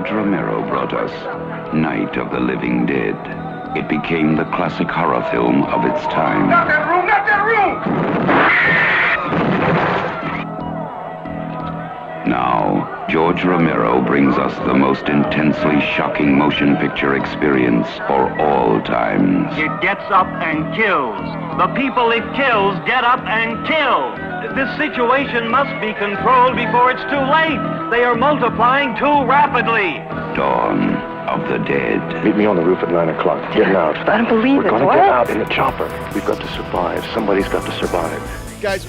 George Romero brought us Night of the Living Dead. It became the classic horror film of its time. Not that room! Not that room! Now, George Romero brings us the most intensely shocking motion picture experience for all times. It gets up and kills. The people it kills get up and kill. This situation must be controlled before it's too late. They are multiplying too rapidly. Dawn of the Dead. Meet me on the roof at 9 o'clock. Getting out. I don't believe We're it. gonna What? get out in the chopper. We've got to survive. Somebody's got to survive. Guys,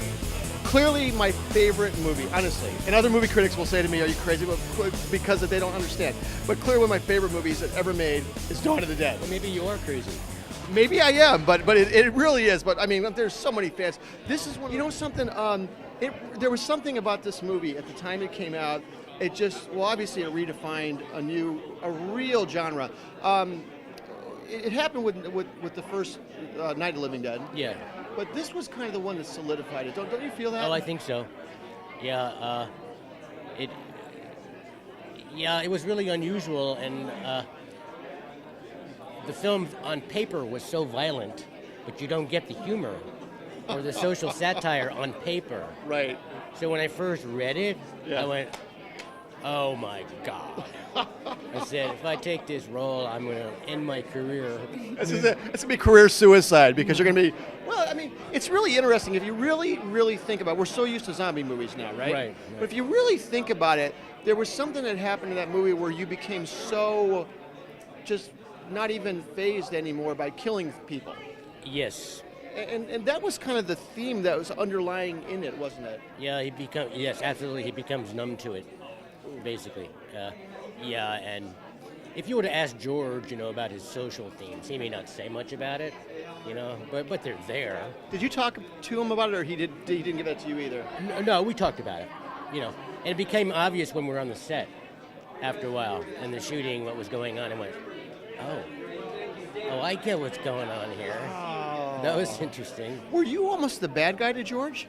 clearly my favorite movie, honestly. And other movie critics will say to me, are you crazy? Because they don't understand. But clearly one of my favorite movies that ever made is Dawn of the Dead. Well, maybe you are crazy. Maybe I am, but it really is. But I mean, there's so many fans. This is one, you know something, there was something about this movie at the time it came out. It just, well, obviously it redefined a real genre. It happened with the first Night of the Living Dead. Yeah. But this was kind of the one that solidified it. Don't you feel that? Oh, I think so. Yeah. It was really unusual, and the film on paper was so violent, but you don't get the humor or the social satire on paper. Right. So when I first read it, I went, oh my God. I said, if I take this role, I'm going to end my career. This is going to be career suicide because you're going to be, well, I mean, it's really interesting. If you really, really think about it, we're so used to zombie movies now, right? Right. But if you really think about it, there was something that happened in that movie where you became so just not even fazed anymore by killing people. Yes. And that was kind of the theme that was underlying in it, wasn't it? Yeah, yes, absolutely. He becomes numb to it, basically. And if you were to ask George, about his social themes, he may not say much about it, but they're there. Did you talk to him about it, or he didn't give that to you either? No, we talked about it, and it became obvious when we were on the set after a while, and the shooting, what was going on, and went, oh, I get what's going on here. Oh. That was interesting. Were you almost the bad guy to George?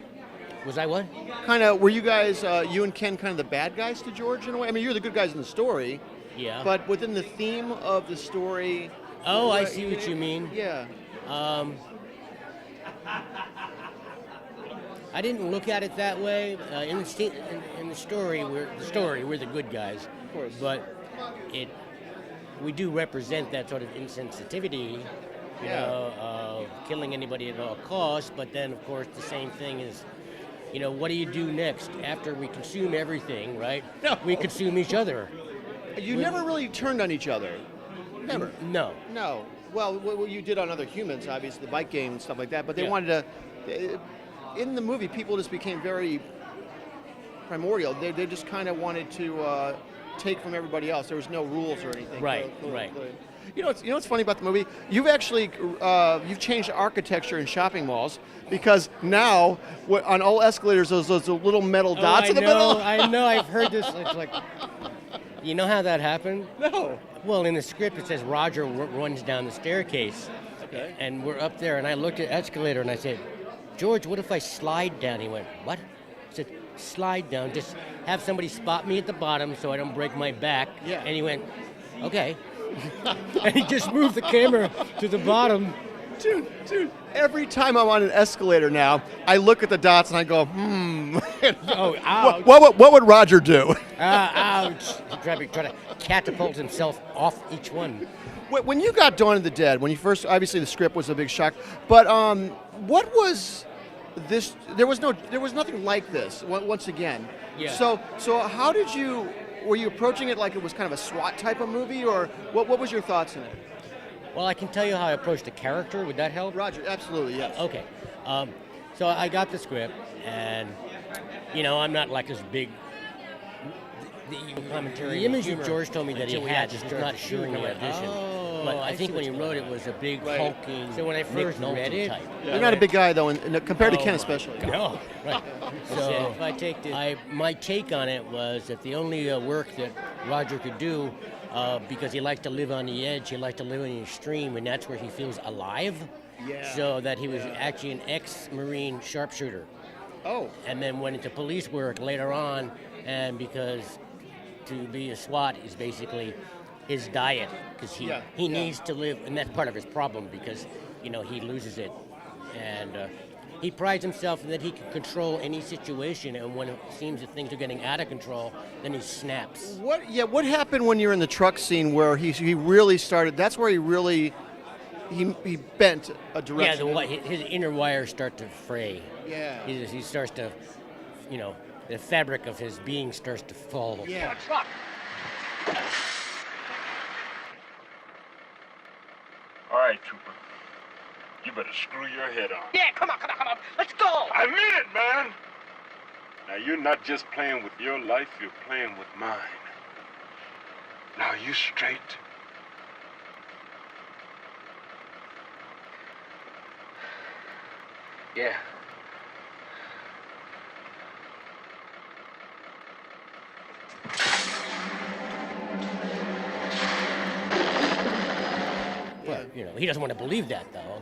Was I what? Kind of, were you guys, you and Ken, kind of the bad guys to George in a way? I mean, you're the good guys in the story. Yeah. But within the theme of the story... Oh, I see what you mean. Yeah. I didn't look at it that way. In the story, we're the good guys. Of course. But we do represent that sort of insensitivity, of killing anybody at all costs. But then, of course, the same thing is, what do you do next after we consume everything, right? No. We consume each other. You never really turned on each other. Never. No. No. Well, what you did on other humans, obviously, the bike game and stuff like that. But they wanted to... In the movie, people just became very primordial. They just kind of wanted to take from everybody else. There was no rules or anything. Right. You know what's funny about the movie? You've actually you've changed architecture in shopping malls because now on all escalators there's those little metal dots in the middle. I know. I've heard this. It's like, you know how that happened? No. Well, in the script it says Roger runs down the staircase. Okay. And we're up there, and I looked at the escalator and I said, George, what if I slide down? He went, what? I said, slide down. Just have somebody spot me at the bottom so I don't break my back. Yeah. And he went, okay. And he just moved the camera to the bottom. Dude, every time I'm on an escalator now, I look at the dots and I go, Oh, ouch. What would Roger do? Ouch. Try to catapult himself off each one. When you got Dawn of the Dead, when you first, obviously the script was a big shock, but what was this? There was nothing like this. Once again. Yeah. So how did you? Were you approaching it like it was kind of a SWAT type of movie, or what was your thoughts in it? Well, I can tell you how I approached the character. Would that help? Roger, absolutely, yes. Okay. So I got the script, and I'm not like this big. The commentary. The image that George told me that he had was not during the audition. But I think when he wrote it was a big hulking. So when I first read it, you're not a big guy though, compared to Ken especially. No, right. So if I take this, my take on it was that the only work that Roger could do, because he likes to live on the edge, he likes to live in the extreme, and that's where he feels alive. Yeah. So that he was actually an ex-Marine sharpshooter. Oh. And then went into police work later on, and because to be a SWAT is basically his diet, because he needs to live, and that's part of his problem, because he loses it, and he prides himself in that he can control any situation, and when it seems that things are getting out of control, then he snaps. What happened when you're in the truck scene where he really started? That's where he really he bent a direction. Yeah, his inner wires start to fray. Yeah. He starts to, the fabric of his being starts to fall. Yeah. Truck. All right, Trooper. You better screw your head on. Yeah, come on. Let's go. I mean it, man. Now, you're not just playing with your life, you're playing with mine. Now, you straight? Yeah. Well, he doesn't want to believe that, though.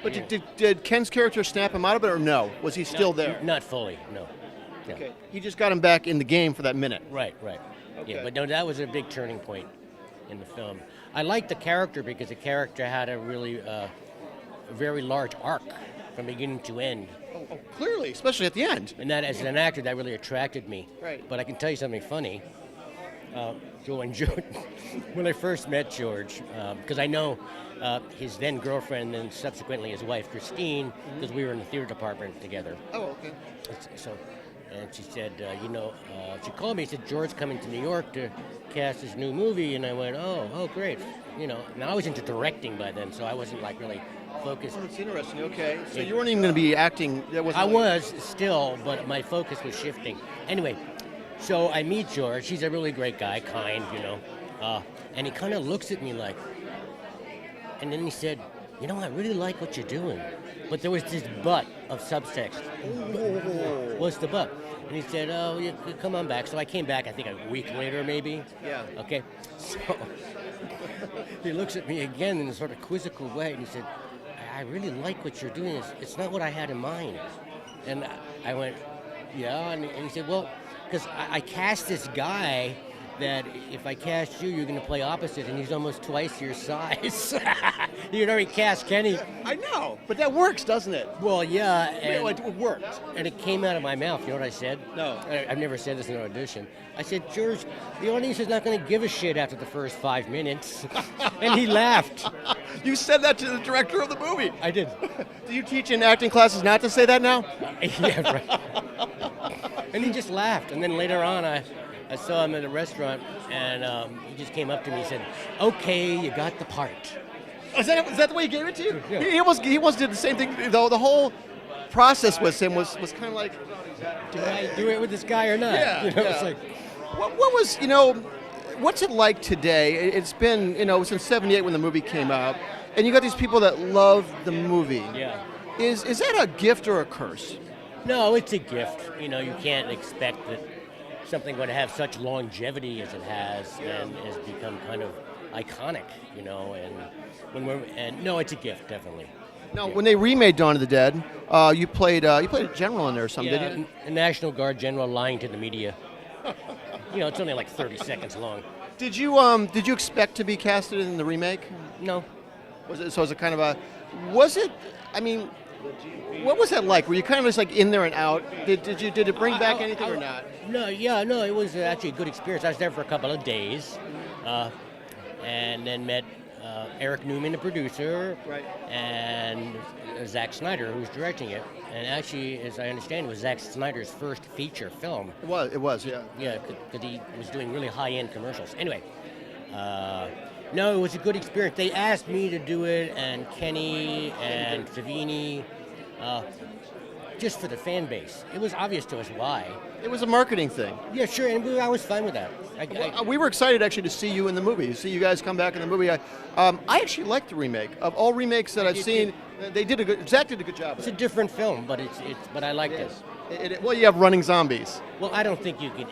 But did Ken's character snap him out of it, or no? Was he still there? Not fully, no. Okay. He just got him back in the game for that minute. Right. Okay. Yeah, but no, that was a big turning point in the film. I liked the character because the character had a really very large arc from beginning to end. Oh, clearly, especially at the end. And that, as an actor, that really attracted me. Right. But I can tell you something funny. When I first met George, because I know his then girlfriend and subsequently his wife, Christine, because we were in the theater department together. Oh, okay. So, and she said, she called me, said, George's coming to New York to cast his new movie, and I went, oh, great. Now I was into directing by then, so I wasn't really focused. Oh, it's interesting. Okay. So you weren't even going to be acting. I was still, but my focus was shifting. Anyway, so I meet George. He's a really great guy, kind, and he kind of looks at me like, and then he said, I really like what you're doing. But there was this but of subtext. What's the but? And he said, you come on back. So I came back, I think a week later maybe. Yeah. Okay. So he looks at me again in a sort of quizzical way, and he said, I really like what you're doing. It's not what I had in mind. And I went, yeah. And he said, well, because I cast this guy that if I cast you, you're going to play opposite, and he's almost twice your size. You already cast Kenny. I know, but that works, doesn't it? Well, yeah. And it worked. And it came out of my mouth. You know what I said? No. I've never said this in an audition. I said, George, the audience is not going to give a shit after the first 5 minutes. And he laughed. You said that to the director of the movie. I did. Do you teach in acting classes not to say that now? Yeah, right. And he just laughed. And then later on, I saw him at a restaurant, and he just came up to me and said, okay, you got the part. Is that the way he gave it to you? Yeah. He almost did the same thing, though. The whole process with him was kind of like, do I do it with this guy or not? Yeah. It's like, what was, what's it like today? It's been, since '78 when the movie came out, and you got these people that love the movie. Yeah. Is that a gift or a curse? No, it's a gift. You can't expect that something going to have such longevity as it has and has become kind of iconic, and no, it's a gift, definitely. Now, when they remade Dawn of the Dead, you played a general in there or something, yeah, didn't you? A National Guard general lying to the media. It's only like 30 seconds long. Did you expect to be casted in the remake? No. Was it kind of was it, what was that like? Were you kind of just like in there and out? Did it bring back anything or not? No, it was actually a good experience. I was there for a couple of days, and then met Eric Newman, the producer, right, and Zack Snyder, who was directing it. And actually, as I understand, it was Zack Snyder's first feature film. It was, yeah. Yeah, because he was doing really high-end commercials. Anyway, no, it was a good experience. They asked me to do it, and Kenny and Savini, just for the fan base. It was obvious to us why. It was a marketing thing. Yeah, sure, and I was fine with that. We were excited actually to see you in the movie, see you guys come back in the movie. I actually liked the remake. Of all remakes that I've seen, Zack did a good job. It's a different film, but but I liked it. Well, you have running zombies. Well, I don't think you can.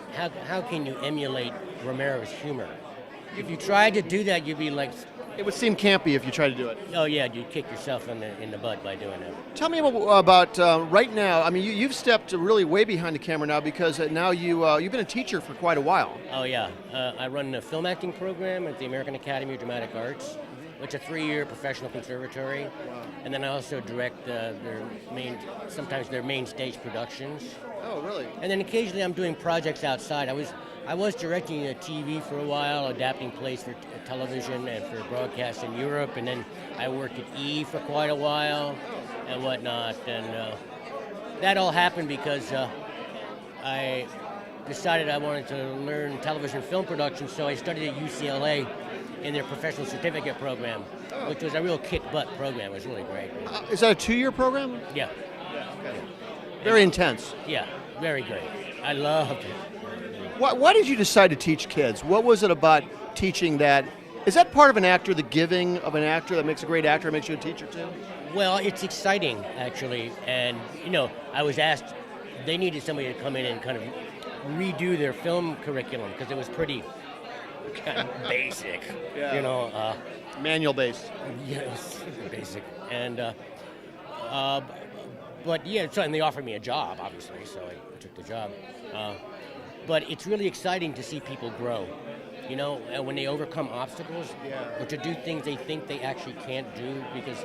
How can you emulate Romero's humor? If you tried to do that, you'd be like It would seem campy if you try to do it. Oh yeah, you kick yourself in the butt by doing that. Tell me about right now. I mean, you've stepped really way behind the camera now because now you've been a teacher for quite a while. Oh yeah, I run a film acting program at the American Academy of Dramatic Arts, which is a 3-year professional conservatory, and then I also direct sometimes their main stage productions. Oh, really? And then occasionally I'm doing projects outside. I was directing a TV for a while, adapting plays for television and for broadcast in Europe, and then I worked at E for quite a while and whatnot. And that all happened because I decided I wanted to learn television film production, so I studied at UCLA in their professional certificate program, which was a real kick-butt program. It was really great. Is that a 2-year program? Yeah. Okay. Very intense. Yeah, very great. I loved it. Why did you decide to teach kids? What was it about teaching that? Is that part of an actor, the giving of an actor that makes a great actor, makes you a teacher too? Well, it's exciting, actually. And, I was asked, they needed somebody to come in and kind of redo their film curriculum because it was pretty kind of basic, Manual based. Yes, basic. And, but yeah, and they offered me a job, obviously, so I took the job. But it's really exciting to see people grow, and when they overcome obstacles or to do things they think they actually can't do because,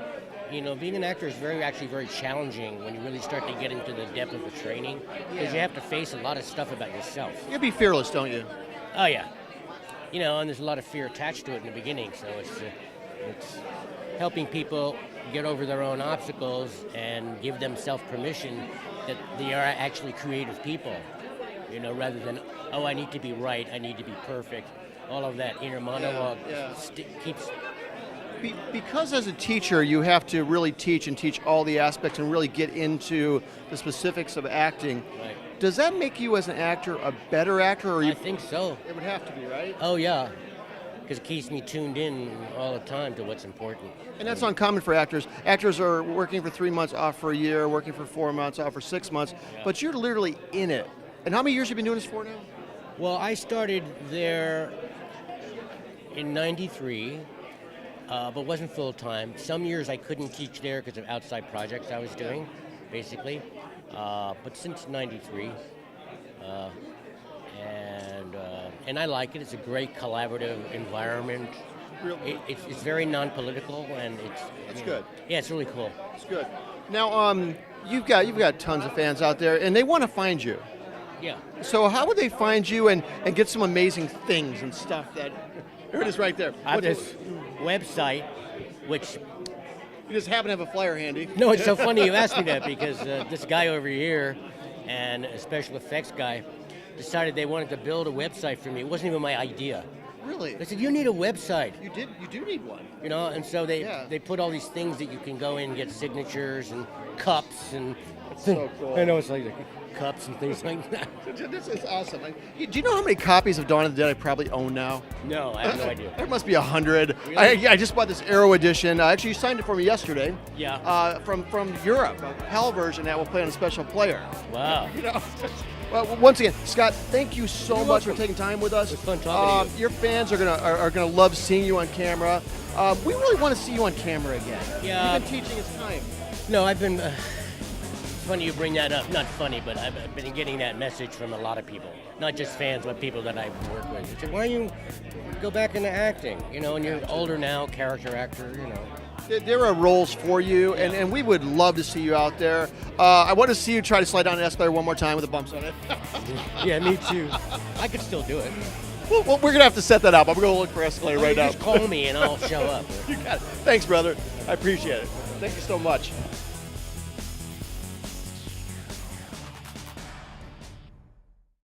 being an actor is actually very challenging when you really start to get into the depth of the training because you have to face a lot of stuff about yourself. You be fearless, don't you? Oh, yeah. And there's a lot of fear attached to it in the beginning, so it's helping people get over their own obstacles and give themselves permission that they are actually creative people. Rather than, I need to be right, I need to be perfect. All of that inner monologue keeps... Because as a teacher, you have to really teach all the aspects and really get into the specifics of acting. Right. Does that make you as an actor a better actor? Or I think so. It would have to be, right? Oh, yeah. Because it keeps me tuned in all the time to what's important. And that's uncommon for actors. Actors are working for 3 months, off for a year, working for 4 months, off for 6 months, but you're literally in it. And how many years have you been doing this for now? Well, I started there in '93, but wasn't full-time. Some years I couldn't teach there because of outside projects I was doing, basically. But since '93, and I like it. It's a great collaborative environment. It's very non-political, and it's good. Yeah, it's really cool. It's good. Now, you've got tons of fans out there, and they want to find you. Yeah. So how would they find you and get some amazing things and stuff that... Here it is right there. I have this website, which... You just happen to have a flyer handy. No, it's so funny you asked me that because this guy over here and a special effects guy decided they wanted to build a website for me. It wasn't even my idea. Really? They said, you need a website. You do need one. And so they put all these things that you can go in and get signatures and cups and... That's so cool. I know, it's like cups and things like that. This is awesome. Do you know how many copies of Dawn of the Dead I probably own now? No, I have no idea. There must be 100. Really? I just bought this Arrow edition. Actually, you signed it for me yesterday. Yeah. From Europe, a PAL version that will play on a special player. Wow. Well, once again, Scott, thank you so much for taking time with us. It was fun talking to you. Your fans are gonna love seeing you on camera. We really want to see you on camera again. Yeah. You've been teaching us time. No, I've been. Funny you bring that up. Not funny, but I've been getting that message from a lot of people. Not just fans, but people that I work with. They say, why don't you go back into acting? And you're older now, character actor, There are roles for you, and we would love to see you out there. I want to see you try to slide down an escalator one more time with the bumps on it. Yeah, me too. I could still do it. Well, we're going to have to set that up. I'm going to look for escalator right now. Just call me and I'll show up. You got it. Thanks, brother. I appreciate it. Thank you so much.